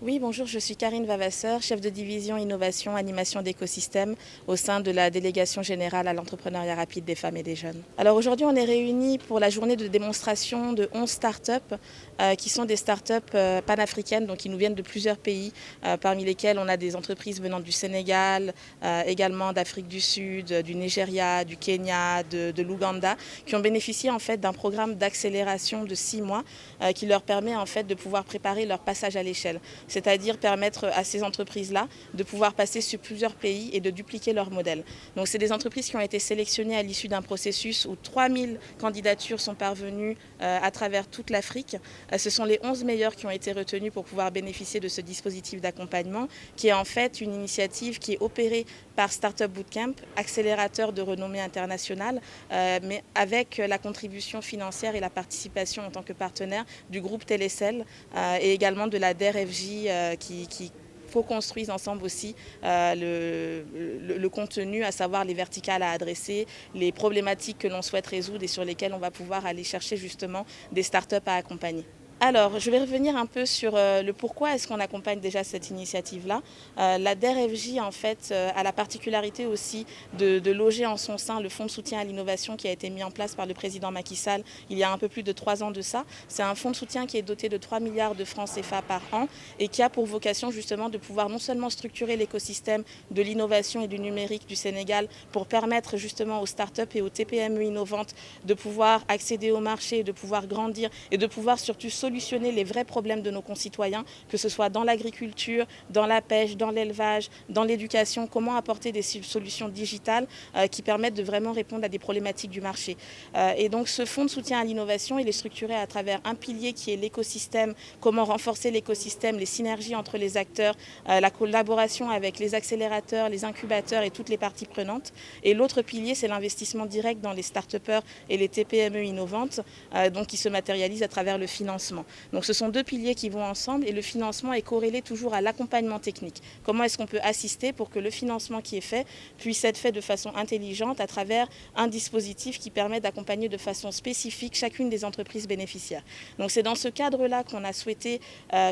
Oui, bonjour, je suis Karine Vavasseur, chef de division innovation animation d'écosystème au sein de la délégation générale à l'entrepreneuriat rapide des femmes et des jeunes. Alors aujourd'hui, on est réunis pour la journée de démonstration de 11 startups qui sont des startups panafricaines, donc qui nous viennent de plusieurs pays, parmi lesquels on a des entreprises venant du Sénégal, également d'Afrique du Sud, du Nigeria, du Kenya, de l'Ouganda, qui ont bénéficié en fait d'un programme d'accélération de 6 mois qui leur permet en fait de pouvoir préparer leur passage à l'échelle. C'est-à-dire permettre à ces entreprises-là de pouvoir passer sur plusieurs pays et de dupliquer leur modèle. Donc c'est des entreprises qui ont été sélectionnées à l'issue d'un processus où 3000 candidatures sont parvenues à travers toute l'Afrique. Ce sont les 11 meilleurs qui ont été retenus pour pouvoir bénéficier de ce dispositif d'accompagnement, qui est en fait une initiative qui est opérée par Startup Bootcamp, accélérateur de renommée internationale, mais avec la contribution financière et la participation en tant que partenaire du groupe Télécel et également de la DERFJ qui co-construisent ensemble aussi le contenu, à savoir les verticales à adresser, les problématiques que l'on souhaite résoudre et sur lesquelles on va pouvoir aller chercher justement des startups à accompagner. Alors, je vais revenir un peu sur le pourquoi est-ce qu'on accompagne déjà cette initiative-là. La DERFJ, en fait, a la particularité aussi de loger en son sein le fonds de soutien à l'innovation qui a été mis en place par le président Macky Sall il y a un peu plus de 3 ans de ça. C'est un fonds de soutien qui est doté de 3 milliards de francs CFA par an et qui a pour vocation justement de pouvoir non seulement structurer l'écosystème de l'innovation et du numérique du Sénégal pour permettre justement aux startups et aux TPME innovantes de pouvoir accéder au marché, de pouvoir grandir et de pouvoir surtout solutionner les vrais problèmes de nos concitoyens, que ce soit dans l'agriculture, dans la pêche, dans l'élevage, dans l'éducation, comment apporter des solutions digitales qui permettent de vraiment répondre à des problématiques du marché. Et donc ce fonds de soutien à l'innovation, il est structuré à travers un pilier qui est l'écosystème, comment renforcer l'écosystème, les synergies entre les acteurs, la collaboration avec les accélérateurs, les incubateurs et toutes les parties prenantes. Et l'autre pilier, c'est l'investissement direct dans les start-upers et les TPME innovantes, donc qui se matérialise à travers le financement. Donc ce sont deux piliers qui vont ensemble et le financement est corrélé toujours à l'accompagnement technique. Comment est-ce qu'on peut assister pour que le financement qui est fait puisse être fait de façon intelligente à travers un dispositif qui permet d'accompagner de façon spécifique chacune des entreprises bénéficiaires. Donc c'est dans ce cadre-là qu'on a souhaité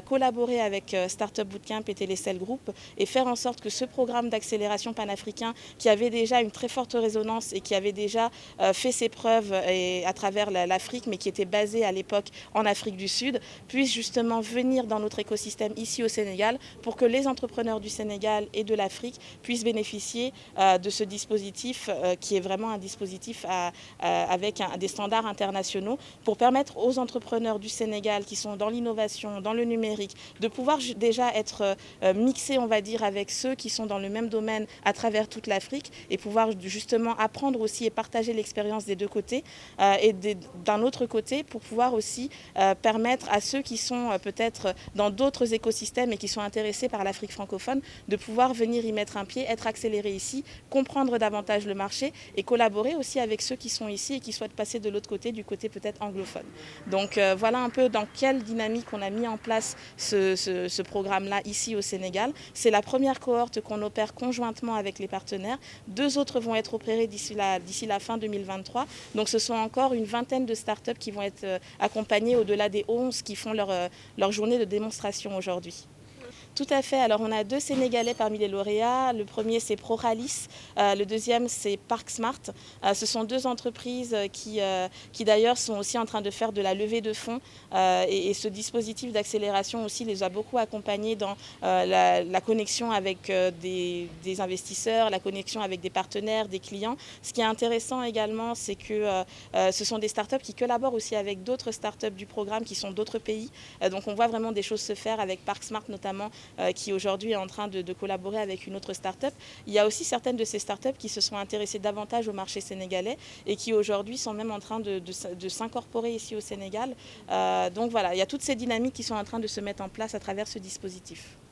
collaborer avec Startup Bootcamp et Télécel Group et faire en sorte que ce programme d'accélération panafricain qui avait déjà une très forte résonance et qui avait déjà fait ses preuves à travers l'Afrique mais qui était basé à l'époque en Afrique du Sud, puisse justement venir dans notre écosystème ici au Sénégal pour que les entrepreneurs du Sénégal et de l'Afrique puissent bénéficier de ce dispositif qui est vraiment un dispositif avec des standards internationaux pour permettre aux entrepreneurs du Sénégal qui sont dans l'innovation, dans le numérique, de pouvoir déjà être mixés, on va dire, avec ceux qui sont dans le même domaine à travers toute l'Afrique et pouvoir justement apprendre aussi et partager l'expérience des deux côtés et d'un autre côté pour pouvoir aussi permettre à ceux qui sont peut-être dans d'autres écosystèmes et qui sont intéressés par l'Afrique francophone de pouvoir venir y mettre un pied, être accélérés ici, comprendre davantage le marché et collaborer aussi avec ceux qui sont ici et qui souhaitent passer de l'autre côté, du côté peut-être anglophone. Donc voilà un peu dans quelle dynamique on a mis en place ce programme-là ici au Sénégal. C'est la première cohorte qu'on opère conjointement avec les partenaires. 2 autres vont être opérées d'ici la fin 2023. Donc ce sont encore une vingtaine de startups qui vont être accompagnées au-delà des 11 qui font leur journée de démonstration aujourd'hui. Tout à fait. Alors, on a 2 Sénégalais parmi les lauréats. Le premier, c'est Proralis. Le deuxième, c'est ParkSmart. Ce sont 2 entreprises qui d'ailleurs, sont aussi en train de faire de la levée de fonds. Et ce dispositif d'accélération aussi les a beaucoup accompagnés dans la connexion avec des investisseurs, la connexion avec des partenaires, des clients. Ce qui est intéressant également, c'est que ce sont des startups qui collaborent aussi avec d'autres startups du programme qui sont d'autres pays. Donc, on voit vraiment des choses se faire avec ParkSmart notamment, qui aujourd'hui est en train de collaborer avec une autre start-up. Il y a aussi certaines de ces start-up qui se sont intéressées davantage au marché sénégalais et qui aujourd'hui sont même en train de s'incorporer ici au Sénégal. Donc voilà, il y a toutes ces dynamiques qui sont en train de se mettre en place à travers ce dispositif.